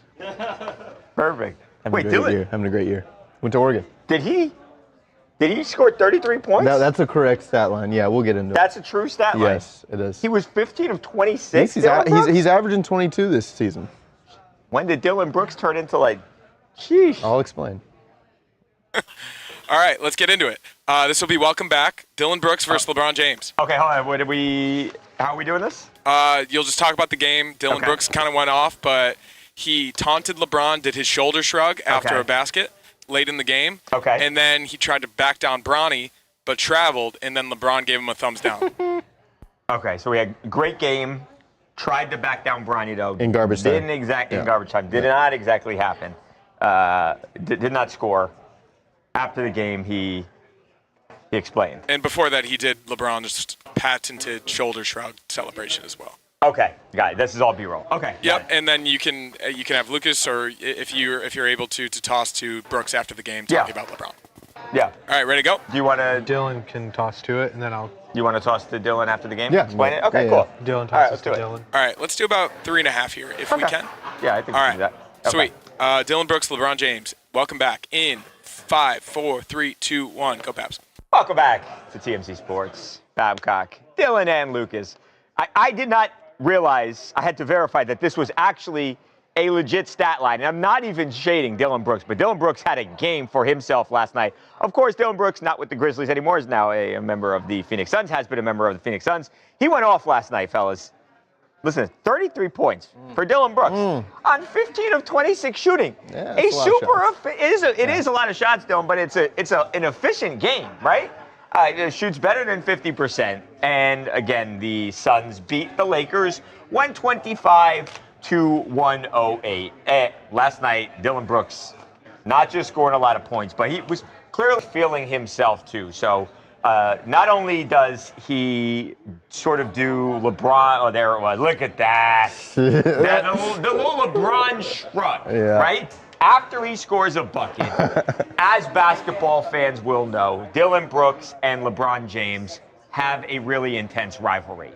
Perfect. Wait, Dylan. Having a great year. Went to Oregon. Did he score 33 points? That's a correct stat line. Yeah, we'll get into it. That's a true stat line. Yes, it is. He was 15 of 26. He's averaging 22 this season. When did Dylan Brooks turn into sheesh? I'll explain. All right, let's get into it. This will be welcome back. Dylan Brooks versus LeBron James. Okay, hold on. How are we doing this? You'll just talk about the game. Dylan Brooks kind of went off, but he taunted LeBron, did his shoulder shrug after a basket late in the game. Okay. And then he tried to back down Bronny, but traveled, and then LeBron gave him a thumbs down. Okay, so we had a great game. Tried to back down Bronny, though. In garbage time. In garbage time. Did not exactly happen. Did not score. after the game, he explained. And before that, he did LeBron's patented shoulder shroud celebration as well. Okay, got it. This is all B-roll. Okay. Yep, and then you can have Lucas, or if you're able to toss to Brooks after the game talking about LeBron. Yeah. All right, ready to go? Do you want to? Dylan can toss to it, and then I'll. You want to toss to Dylan after the game? Yeah. Explain it. Okay, Yeah, cool. Dylan tosses All right, let's to do it. Dylan. All right, let's do about 3.5 here, if we can. Yeah, I think All we right, can do that. Okay. sweet. Dylan Brooks, LeBron James. Welcome back in 5, 4, 3, 2, 1. Go, Babs. Welcome back to TMZ Sports. Babcock, Dylan, and Lucas. I did not realize, I had to verify that this was actually a legit stat line. And I'm not even shading Dylan Brooks, but Dylan Brooks had a game for himself last night. Of course, Dylan Brooks, not with the Grizzlies anymore, is now a member of the Phoenix Suns, has been a member of the Phoenix Suns. He went off last night, fellas. Listen, 33 points for Dylan Brooks on 15 of 26 shooting. Yeah, a that's a lot of super, it is a lot of shots, Dylan, but it's an efficient game, right? It shoots better than 50%. And again, the Suns beat the Lakers 125 to 108. Last night, Dylan Brooks not just scoring a lot of points, but he was clearly feeling himself too. So not only does he sort of do LeBron, oh, there it was. Look at that. The little LeBron shrug, right? After he scores a bucket, as basketball fans will know, Dylan Brooks and LeBron James have a really intense rivalry.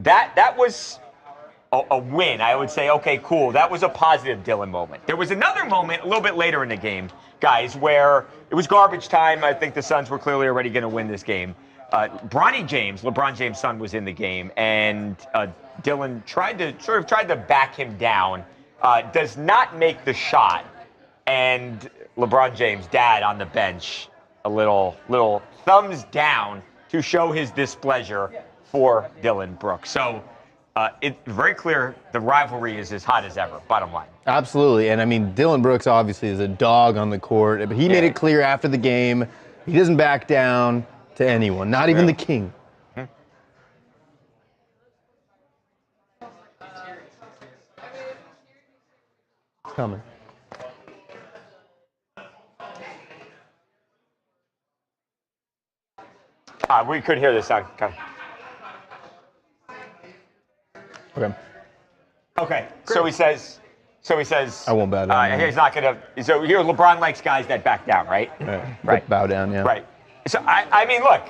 That was a win. I would say, okay, cool. That was a positive Dylan moment. There was another moment a little bit later in the game, guys, where it was garbage time. I think the Suns were clearly already going to win this game. LeBron James' son, was in the game, and Dylan tried to back him down. Does not make the shot, and LeBron James' dad on the bench, a little thumbs down to show his displeasure for Dylan Brooks. So it's very clear the rivalry is as hot as ever, bottom line. Absolutely. And I mean, Dylan Brooks obviously is a dog on the court, but he made it clear after the game he doesn't back down to anyone, not even the king. Coming. We could hear this sound. Okay. Okay. So he says. I won't bow down. He's not gonna. So here, LeBron likes guys that back down, right? Right. Bow down, yeah. Right. So I mean, look,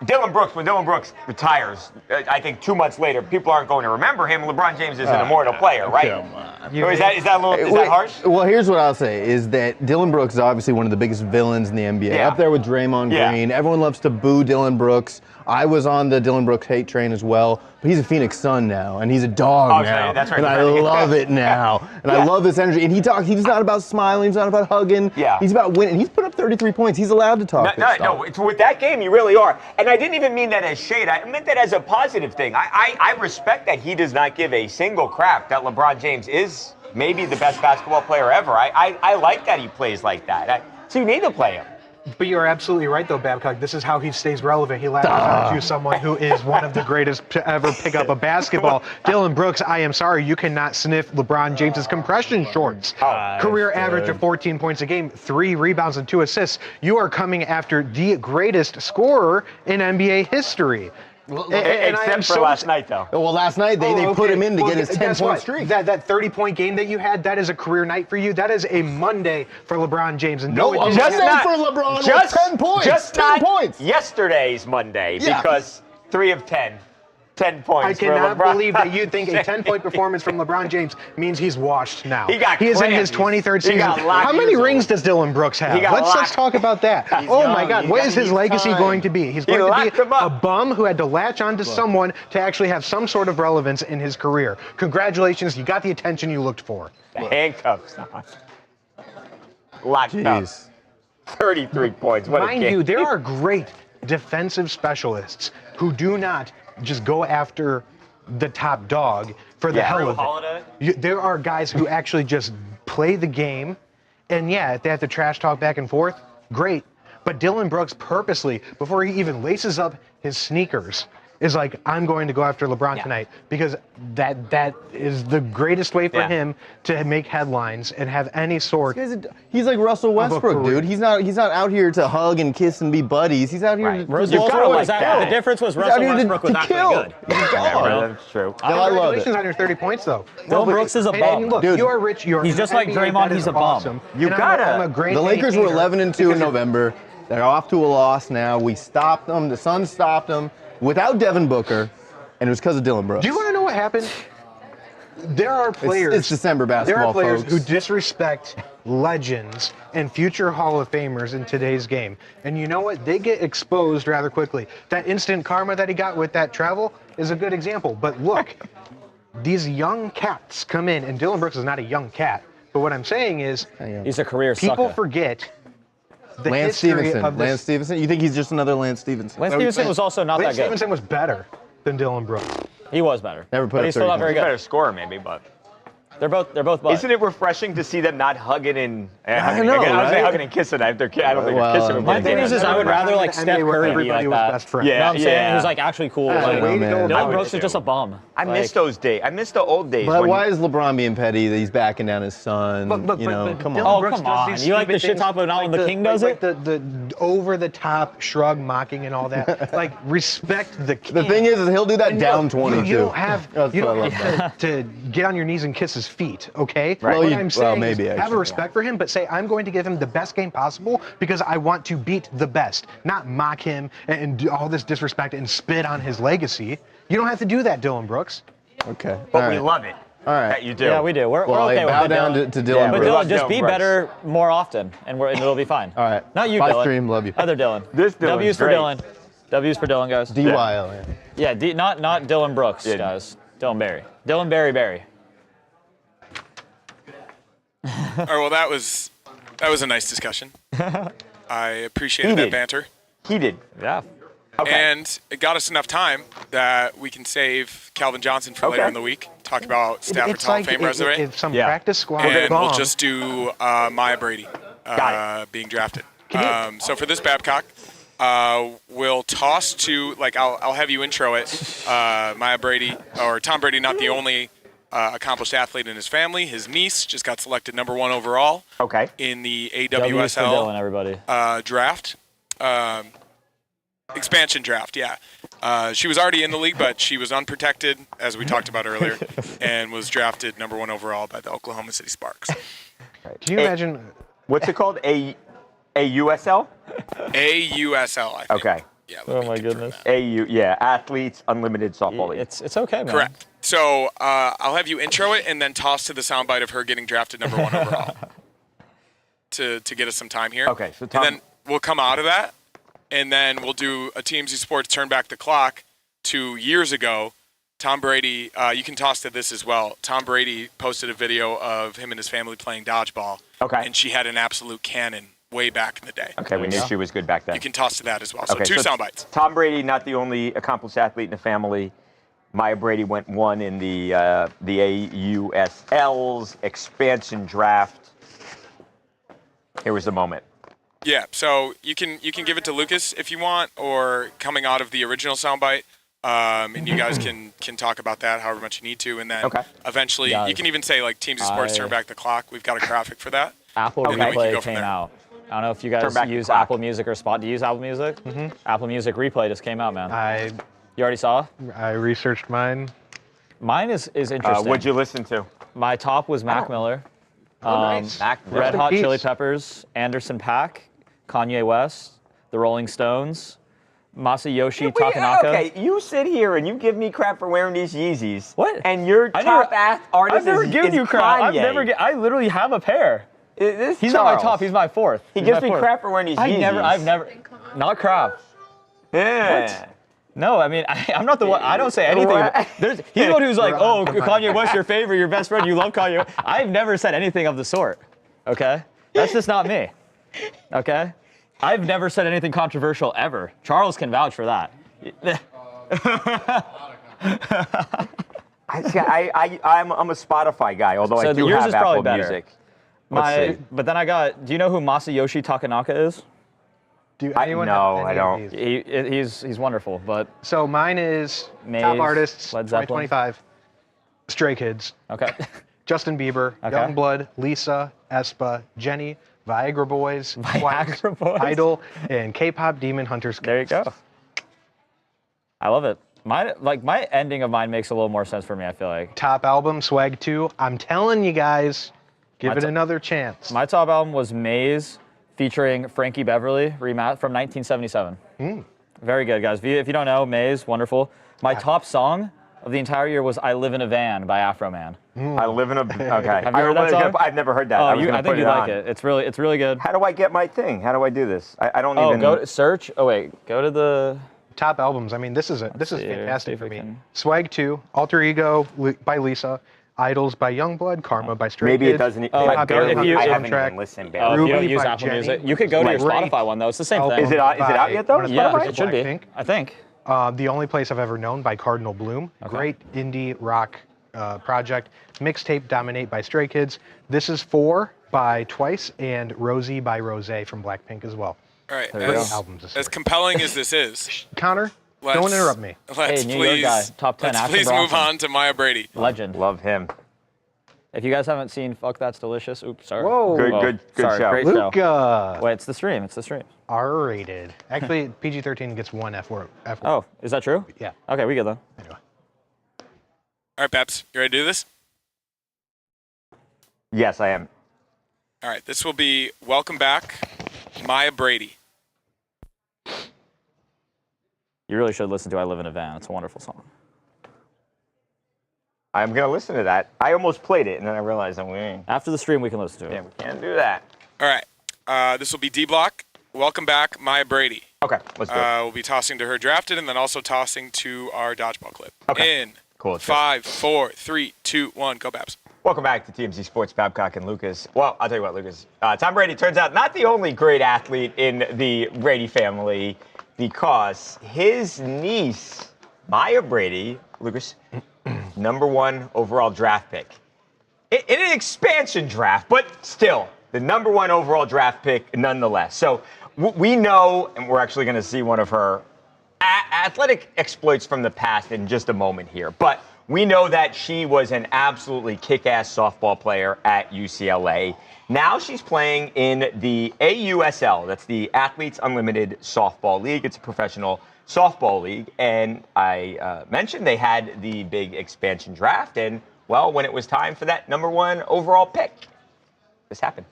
Dylan Brooks. When Dylan Brooks retires, I think 2 months later, people aren't going to remember him. LeBron James is an immortal player, right? Come on. So is that harsh? Well, here's what I'll say: is that Dylan Brooks is obviously one of the biggest villains in the NBA, up there with Draymond Green. Everyone loves to boo Dylan Brooks. I was on the Dylan Brooks hate train as well, but he's a Phoenix Sun now, and he's a dog now, that's right. and I love it now, and I love this energy. And he's not about smiling, he's not about hugging, he's about winning. He's put up 33 points. He's allowed to talk. No, with that game, you really are. And I didn't even mean that as shade. I meant that as a positive thing. I respect that he does not give a single crap that LeBron James is maybe the best basketball player ever. I like that he plays like that. So you need to play him. But you're absolutely right, though, Babcock. This is how he stays relevant. He latches onto someone who is one of the greatest to ever pick up a basketball. Dylan Brooks, I am sorry, you cannot sniff LeBron James's compression shorts. Career average of 14 points a game, 3 rebounds and 2 assists. You are coming after the greatest scorer in NBA history. Except for last night, though. Well, last night they put him in to get his 10-point streak. That 30-point game that you had, that is a career night for you. That is a Monday for LeBron James. And no, a Monday for LeBron was 10 points. Just 10 points. Yesterday's Monday, because 3 of 10. 10 points. I cannot believe that you think a 10-point performance from LeBron James means he's washed now. He is in his 23rd season. How many rings does Dylan Brooks have? Let's talk about that. Oh my God, what is his legacy going to be? He's going to be a bum who had to latch onto someone to actually have some sort of relevance in his career. Congratulations, you got the attention you looked for. The handcuffs. Locked up. 33 points. What a game. Mind you, there are great defensive specialists who do not just go after the top dog for the hell of it. There are guys who actually just play the game, and if they have to trash talk back and forth, great. But Dylan Brooks purposely, before he even laces up his sneakers, is like, I'm going to go after LeBron tonight because that is the greatest way for him to make headlines and have any sort. He's like Russell Westbrook, dude. He's not out here to hug and kiss and be buddies. He's out here to The difference was Russell Westbrook was actually good. That's true. Congratulations on your 30 points, though. Dillon Brooks is a bum. Look, Dude, you are rich. He's just like Draymond. He's a bum. Awesome. You gotta. The Lakers were 11-2 in November. They're off to a loss now. We stopped them. The Suns stopped them without Devin Booker, and it was because of Dillon Brooks. Do you want to know what happened? There are players. It's December basketball, There are players folks. who disrespect legends and future Hall of Famers in today's game. And you know what? They get exposed rather quickly. That instant karma that he got with that travel is a good example. But look, these young cats come in, and Dillon Brooks is not a young cat. But what I'm saying is, he's a career people sucker. forget the Lance history Stevenson. of this. Lance Stevenson. You think he's just another Lance Stevenson? Lance Stevenson was also not Lance that good. Stevenson was better than Dillon Brooks. He was better. Never put but up he's still 30 not very Better good. scorer, maybe, but. They're both buds. Isn't it refreshing to see them not hugging and I know, I was right? hugging and kissing. I don't think they're kissing. My thing is I would rather like Steph Curry be like that. Best friend. You know what I'm saying? Yeah. Who's like actually cool. I Like, don't know, man. Dillon Brooks is just a bum. I miss those days. I miss the old days. But when why is LeBron being petty that he's backing down his son? But Come on. Dillon Brooks come does on. these You like the stupid shit things, talk about when the king does like it? The over-the-top shrug, mocking, and all that. Like, respect the king. The thing is he'll do that And down look, 22. You don't have, That's you what I don't love have to get on your knees and kiss his feet, okay? Right. What Well, I'm saying maybe, is have a actually, respect for him, but say, I'm going to give him the best game possible because I want to beat the best, not mock him and do all this disrespect and spit on his legacy. You don't have to do that, Dillon Brooks. Okay. But we love it. All right. That you do. Yeah, we do. We're okay with bow it. down to Dillon But Brooks. Dylan, just be Dillon Brooks. better more often, and it'll be fine. All right. Not you, Bye, Dylan. stream. Love you. Other Dylan. This Dylan's W's for great. Dylan. W's for Dylan, guys. DYL. Yeah, not Dillon Brooks, guys. Dylan Berry. Dylan Berry. All right, well, that was a nice discussion. I appreciated that banter. Heated. Yeah. Okay. And it got us enough time that we can save Calvin Johnson for later in the week. Talk about Stafford's Hall of Fame resume. If some practice squad And bomb. we'll just do Maya Brady being drafted. So for this Babcock, we'll toss to, like, I'll have you intro it. Maya Brady, or Tom Brady, not the only accomplished athlete in his family. His niece just got selected number 1 overall in the W's for Dylan, AWSL everybody. draft. Expansion draft, she was already in the league, but she was unprotected, as we talked about earlier, and was drafted number 1 overall by the Oklahoma City Sparks. Can you imagine? What's it called? A USL? AUSL, I think. Okay. Yeah. Oh my goodness. Athletes Unlimited Softball League. It's okay, man. Correct. So I'll have you intro it and then toss to the soundbite of her getting drafted number 1 overall to get us some time here. Okay. So Tom, and then we'll come out of that, and then we'll do a TMZ Sports turn back the clock to years ago. Tom Brady, you can toss to this as well. Tom Brady posted a video of him and his family playing dodgeball. Okay. And she had an absolute cannon way back in the day. Okay, we knew she was good back then. You can toss to that as well. So Okay, two so sound bites. Tom Brady, not the only accomplished athlete in the family. Maya Brady went 1 in the AUSL's expansion draft. Here was the moment. Yeah, so you can give it to Lucas if you want, or coming out of the original soundbite, and you guys can talk about that however much you need to, and then eventually you can even say like TMZ Sports turn back the clock. We've got a graphic for that. Apple Replay came out. I don't know if you guys use Apple Music or Spot. Do you use Apple Music? Mm-hmm. Apple Music Replay just came out, man. You already saw? I researched mine. Mine is interesting. What'd you listen to? My top was Mac Miller. Nice. Red Hot Chili Peppers, Anderson .Paak, Kanye West, The Rolling Stones, Masayoshi Takanaka. Okay, you sit here and you give me crap for wearing these Yeezys. What? And your top artist I've never is given you crap. Kanye. I literally have a pair. He's not my top. He's my fourth. He gives me crap for wearing these Yeezys. I've never. Not crap. Yeah. What? No, I mean, I'm not the one. I don't say anything. He's the one who's like, oh, Kanye West, your favorite, your best friend, you love Kanye. I've never said anything of the sort. Okay? That's just not me. Okay? I've never said anything controversial ever. Charles can vouch for that. I'm a Spotify guy, although I do yours have is probably Apple better. Music. But then do you know who Masayoshi Takanaka is? Do anyone no, have I any don't. of these? He's wonderful, but So mine is Maze, top artists, Led Zeppelin. 2025, Stray Kids, okay. Justin Bieber, Okay. Youngblood, Lisa, Aespa, Jenny, Viagra Boys, Twice, Viagra Boys. Idol, and K-pop Demon Hunters. There you go. I love it. My ending of mine makes a little more sense for me, I feel like. Top album, Swag 2. I'm telling you guys, give My it another chance. My top album was Maze, featuring Frankie Beverly, from 1977. Very good, guys. If you don't know, Maze, wonderful. My top song of the entire year was I Live in a Van by Afro Man. I live in a. Okay. Have you heard that song? I've never heard that. Oh, I I think you'd like it. It's really good. How do I get my thing? How do I do this? I don't Oh, even. go to search. Oh wait, go to the. Top albums. I mean, this is see fantastic if for we me. can- Swag 2, Alter Ego by Lisa, Idols by Youngblood, Karma by Stray Maybe Kids. it doesn't. Oh, I go- if you- I haven't soundtrack. even listened. Oh, if you don't Ruby use by Apple Jenny. Music, you could go to your Great Spotify one though. It's the same album thing. Is it out yet though? on Yeah, Spotify? it should be. Blackpink. I think. The Only Place I've Ever Known by Cardinal Bloom. Great indie rock project. Mixtape Dominate by Stray Kids. This Is 4 by Twice, and Rosie by Rose from Blackpink as well. All right. There you As, go. Albums this as year. compelling as this is, Connor, let's, don't interrupt me. Let's Hey, New York please, guy, top 10, let's Ashton please move Bronson. on to Maya Brady. Legend. Love him. If you guys haven't seen Fuck That's Delicious, oops, sorry. Whoa. Good Sorry, show. great show. Luca, Wait, it's the stream. R-rated. Actually, PG-13 gets one F word. Oh, is that true? Yeah. Okay, we good then. Anyway. All right, Peps, you ready to do this? Yes, I am. All right, this will be Welcome Back, Maya Brady. You really should listen to I Live in a Van. It's a wonderful song. I'm gonna listen to that. I almost played it, and then I realized After the stream, we can listen to it. yeah, we can't do that. All right, this will be D Block. Welcome Back, Maya Brady. Okay, let's do it. We'll be tossing to her drafted, and then also tossing to our dodgeball clip. Okay. In Cool, let's go. 5, 4, 3, 2, 1, go Babs. Welcome back to TMZ Sports, Babcock and Lucas. Well, I'll tell you what, Lucas. Tom Brady turns out not the only great athlete in the Brady family, because his niece, Maya Brady, Lucas, #1 overall draft pick. In an expansion draft, but still, the #1 overall draft pick nonetheless. So we know, and we're actually going to see one of her athletic exploits from the past in just a moment here, but we know that she was an absolutely kick-ass softball player at UCLA. Now she's playing in the AUSL. That's the Athletes Unlimited Softball League. It's a professional softball league. And I mentioned they had the big expansion draft. And, well, when it was time for that #1 overall pick, this happened.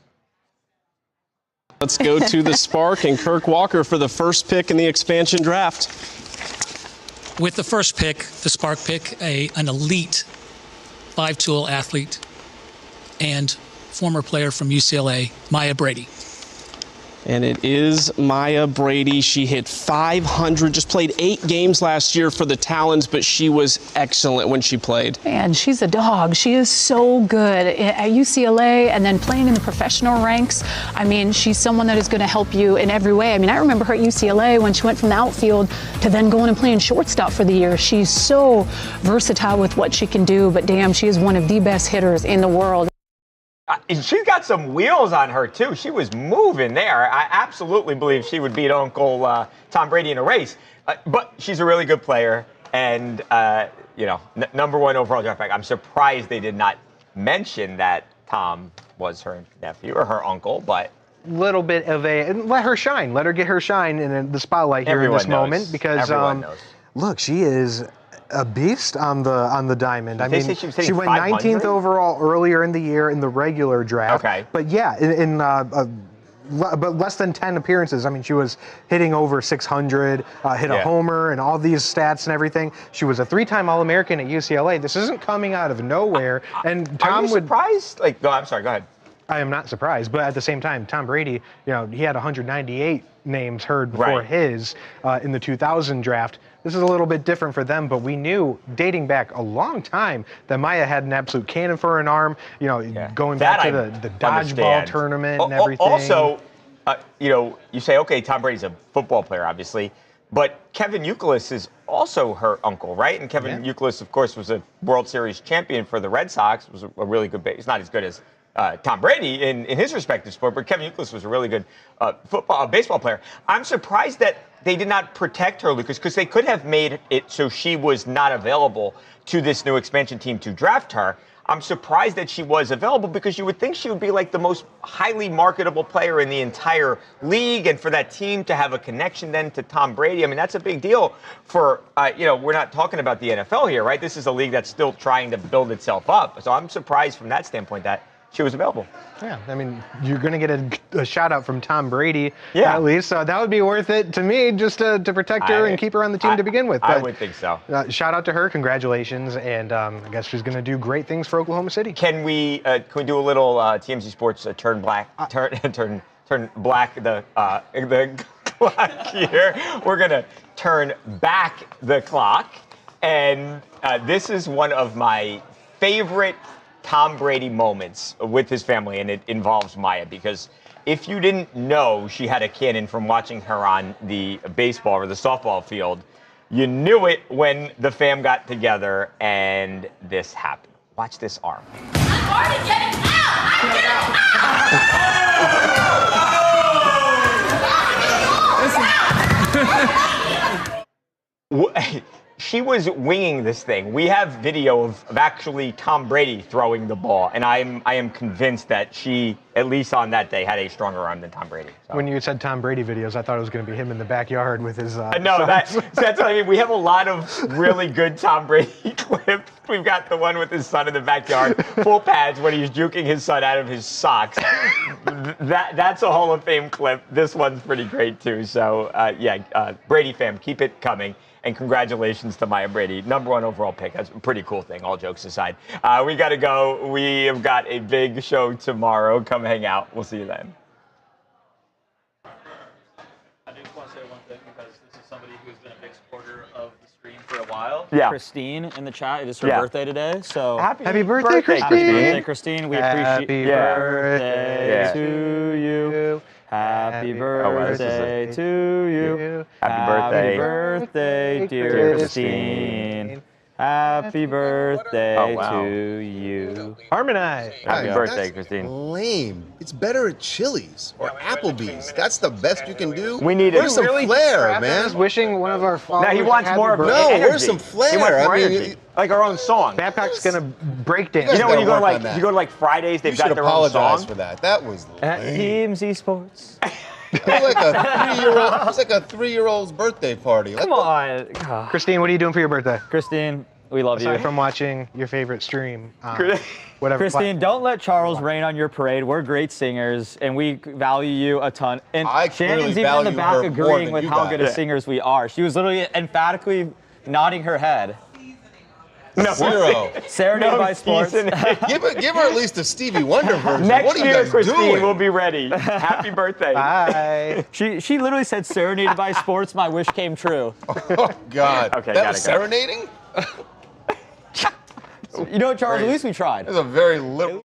Let's go to the Spark and Kirk Walker for the first pick in the expansion draft. With the first pick, the Spark pick, an elite five-tool athlete and former player from UCLA, Maya Brady. And it is Maya Brady. She hit 500, just played 8 games last year for the Talons, but she was excellent when she played. Man, she's a dog. She is so good at UCLA and then playing in the professional ranks. I mean, she's someone that is going to help you in every way. I mean, I remember her at UCLA when she went from the outfield to then going and playing shortstop for the year. She's so versatile with what she can do, but damn, she is one of the best hitters in the world. She's got some wheels on her, too. She was moving there. I absolutely believe she would beat Uncle Tom Brady in a race. But she's a really good player. And, #1 overall draft pick. I'm surprised they did not mention that Tom was her nephew or her uncle, but... Little bit of and let her shine. Let her get her shine in the spotlight here in this moment. Because, look, she is a beast on the diamond. I mean, she went 19th overall earlier in the year in the regular draft. Okay. But yeah, but less than 10 appearances. I mean, she was hitting over 600, hit a homer, and all these stats and everything. She was a 3-time All-American at UCLA. This isn't coming out of nowhere. And Tom Are you surprised? I'm sorry. Go ahead. I am not surprised, but at the same time, Tom Brady, he had 198 names heard before his in the 2000 draft. This is a little bit different for them, but we knew dating back a long time that Maya had an absolute cannon for an arm, going back to the dodgeball tournament and everything. Also, you say, okay, Tom Brady's a football player, obviously, but Kevin Youkilis is also her uncle, right? And Kevin Youkilis, of course, was a World Series champion for the Red Sox, was a really good base. He's not as good as Tom Brady in his respective sport, but Kevin Youkilis was a really good baseball player. I'm surprised that they did not protect her, Lucas, because they could have made it so she was not available to this new expansion team to draft her. I'm surprised that she was available because you would think she would be like the most highly marketable player in the entire league, and for that team to have a connection then to Tom Brady, I mean, that's a big deal for, we're not talking about the NFL here, right? This is a league that's still trying to build itself up. So I'm surprised from that standpoint that she was available. Yeah, I mean, you're going to get a shout out from Tom Brady, at least. So that would be worth it to me, just to protect her and keep her on the team to begin with. But, I would think so. Shout out to her, congratulations, and I guess she's going to do great things for Oklahoma City. Can we do a little TMZ Sports turn black the clock here? We're gonna turn back the clock, and this is one of my favorite Tom Brady moments with his family, and it involves Maya, because if you didn't know she had a cannon from watching her on the baseball or the softball field, you knew it when the fam got together and this happened. Watch this arm. I'm already getting out! I'm getting out! She was winging this thing. We have video of actually Tom Brady throwing the ball, and I am convinced that she, at least on that day, had a stronger arm than Tom Brady. So. When you said Tom Brady videos, I thought it was going to be him in the backyard with his. No, that's what I mean. We have a lot of really good Tom Brady clips. We've got the one with his son in the backyard, full pads when he's juking his son out of his socks. That's a Hall of Fame clip. This one's pretty great too. So Brady fam, keep it coming. And congratulations to Maya Brady, #1 overall pick. That's a pretty cool thing, all jokes aside. We got to go. We have got a big show tomorrow. Come hang out. We'll see you then. I do want to say one thing, because this is somebody who's been a big supporter of the stream for a while. Yeah. Christine in the chat. It is her birthday today. So happy birthday, Christine. Happy birthday, Christine. We appreciate Happy birthday to you. Happy birthday to you. Happy birthday, dear Christine. Happy birthday to you. Harmonize. Happy birthday, Christine. Lame. It's better at Chili's or Applebee's. That's the best you can do. We need Where's some flair, man? Is wishing one of our followers. No, he wants more birthday. No, energy. where's some flair? He wants more I mean, energy. Like our own song. Babcock's gonna break dance. You know when you go work on that. to Fridays, they've You got should their own apologize song. for that. That was lame. TMZ Sports. It was like a 3-year-old. It was like a 3-year-old's birthday party. Come on. Christine, what are you doing for your birthday? Christine, we love you. Aside from watching your favorite stream, whatever. Christine, don't let Charles rain on your parade. We're great singers, and we value you a ton. And I Shannon's clearly even in the value back her more agreeing than with you how guys. good of singers we are. She was literally emphatically nodding her head. No. 0. Serenade by Sports. give her at least a Stevie Wonder version. Next what are you year, guys Christine doing? will be ready. Happy birthday. Bye. She literally said, "Serenaded by Sports, my wish came true." Oh God. Okay, that was gotta go. serenading? You know what, Charles? At least we tried. That's a very little.